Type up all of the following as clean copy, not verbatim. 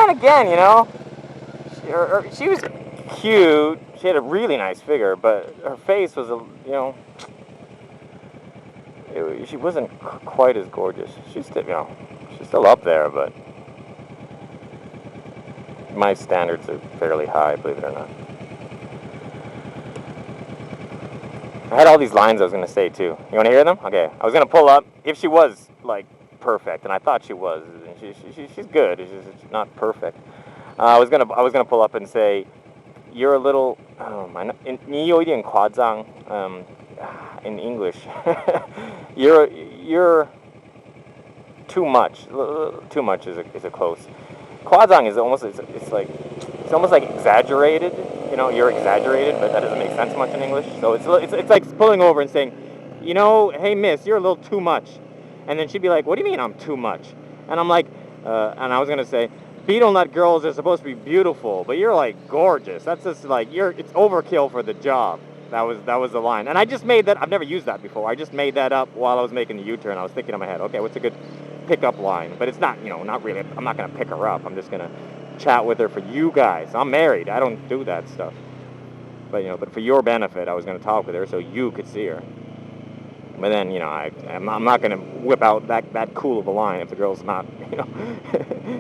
then again, you know, she was cute. She had a really nice figure, but her face was, you know, she wasn't quite as gorgeous. She's still, you know, she's still up there, but my standards are fairly high, believe it or not. I had all these lines I was going to say, too. You want to hear them? Okay. I was going to pull up. If she was, like, perfect, and I thought she was, and she's good. She's not perfect. I was gonna pull up and say, you're a little,你有一点夸张, in English. you're too much. Too much is a close. 夸张 is almost, it's almost like exaggerated. You know, you're exaggerated, but that doesn't make sense much in English. So it's like pulling over and saying, you know, hey miss, you're a little too much. And then she'd be like, what do you mean I'm too much? And I'm like, and I was gonna say, beetle nut girls are supposed to be beautiful, but you're like gorgeous. That's just like, it's overkill for the job. That was the line. And I just made that, I've never used that before. I just made that up while I was making the U-turn. I was thinking in my head, okay, what's a good pickup line? But it's not, you know, not really, I'm not gonna pick her up. I'm just gonna chat with her for you guys. I'm married, I don't do that stuff. But, you know, but for your benefit, I was gonna talk with her so you could see her. But then, you know, I'm not going to whip out that cool of a line if the girl's not, you know,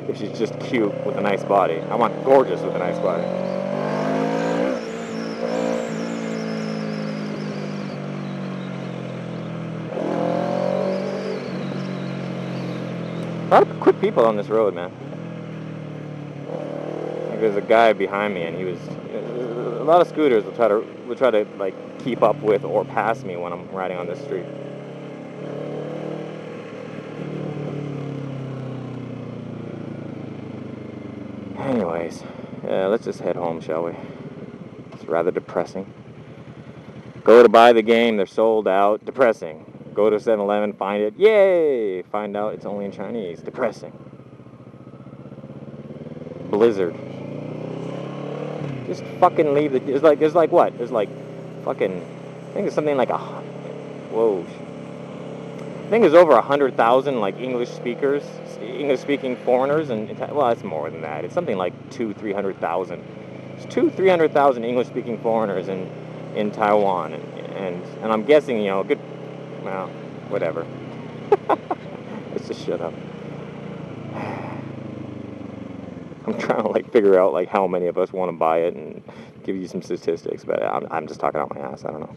if she's just cute with a nice body. I want gorgeous with a nice body. A lot of quick people on this road, man. Like there's a guy behind me, and he was. A lot of scooters will try to like keep up with or pass me when I'm riding on this street. Anyways, let's just head home, shall we? It's rather depressing. Go to buy the game, they're sold out. Depressing. Go to 7-Eleven, find it. Yay! Find out it's only in Chinese. Depressing. Blizzard. Just fucking leave the... There's like what? There's like fucking... I think there's something like a... Whoa. I think there's over 100,000 like English-speaking foreigners, and well, it's more than that. It's something like 300,000. It's 300,000 English-speaking foreigners in Taiwan, and I'm guessing, you know, good... Well, whatever. Let's just shut up. I'm trying to like figure out like how many of us want to buy it and give you some statistics, but I'm just talking out my ass. I don't know.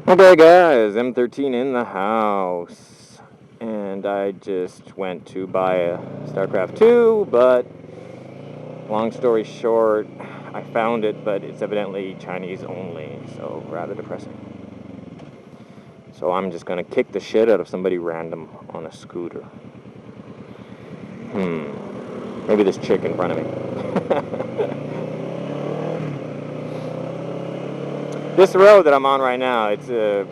Okay, guys, M13 in the house, and I just went to buy a Starcraft 2, but long story short, I found it, but it's evidently Chinese only, so rather depressing. So I'm just gonna kick the shit out of somebody random on a scooter. Maybe this chick in front of me. This road that I'm on right now, it's the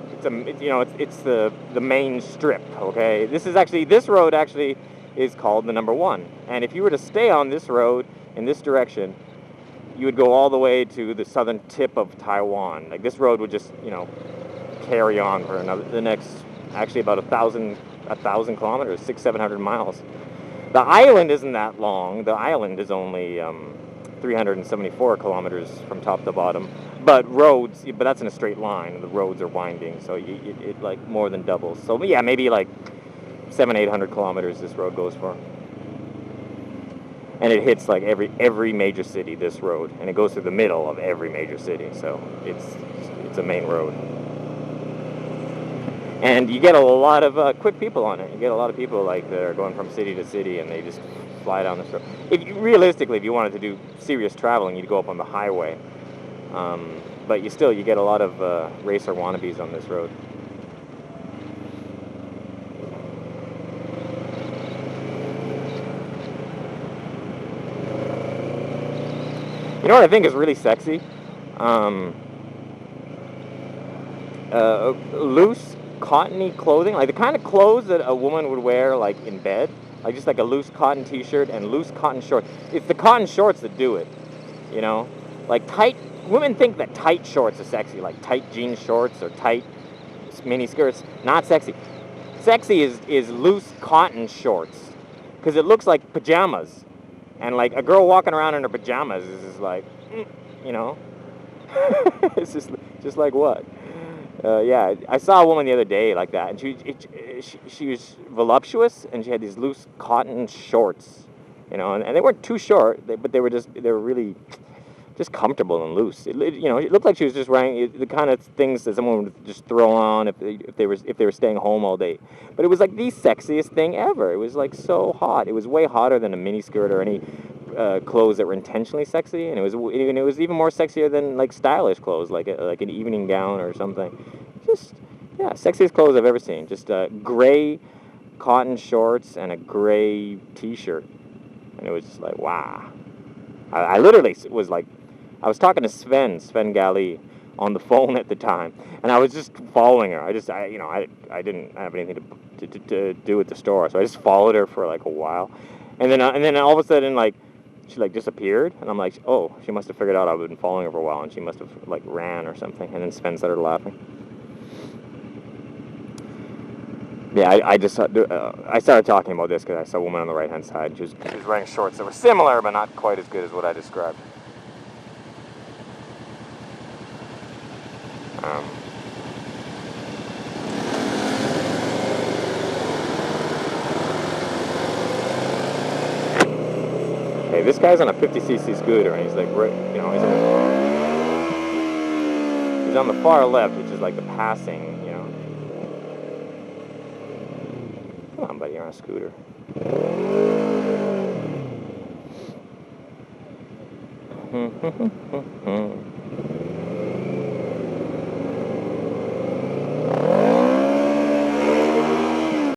main strip. Okay, this road actually is called the number 1. And if you were to stay on this road in this direction, you would go all the way to the southern tip of Taiwan. Like this road would just, you know, carry on for the next, actually about 1,000 kilometers, 600-700 miles. The island isn't that long. The island is only 374 kilometers from top to bottom. But that's in a straight line. The roads are winding, so it like more than doubles. So yeah, maybe like 700-800 kilometers this road goes for. And it hits like every major city, this road, and it goes through the middle of every major city. So it's a main road. And you get a lot of quick people on it. You get a lot of people like that are going from city to city, and they just fly down this road. Realistically, if you wanted to do serious traveling, you'd go up on the highway. But you get a lot of racer wannabes on this road. You know what I think is really sexy? Loose, cottony clothing, like the kind of clothes that a woman would wear like in bed, like just like a loose cotton t-shirt and loose cotton shorts. It's the cotton shorts that do it, you know? Like women think that tight shorts are sexy, like tight jean shorts or tight mini skirts. Not sexy. Sexy is loose cotton shorts, because it looks like pajamas, and like a girl walking around in her pajamas is just like, you know, it's just like what? Yeah, I saw a woman the other day like that, and she was voluptuous, and she had these loose cotton shorts, you know, and they weren't too short, but they were really just comfortable and loose. You know, it looked like she was just wearing the kind of things that someone would just throw on if they were staying home all day. But it was like the sexiest thing ever. It was like so hot. It was way hotter than a miniskirt or any clothes that were intentionally sexy, and it was even more sexier than like stylish clothes, like an evening gown or something. Just yeah, sexiest clothes I've ever seen. Just gray cotton shorts and a gray T-shirt, and it was just like wow. I literally was like, I was talking to Sven Gali, on the phone at the time, and I was just following her. I didn't have anything to do with the store, so I just followed her for like a while, and then all of a sudden like she like disappeared, and I'm like, oh, she must have figured out I've been following her for a while, and she must have like ran or something, and then Sven started laughing. Yeah, I started talking about this because I saw a woman on the right hand side. She was wearing shorts that were similar, but not quite as good as what I described. Hey, this guy's on a 50cc scooter, and he's like, you know, he's on the far left, which is like the passing, you know. Come on, buddy, you're on a scooter.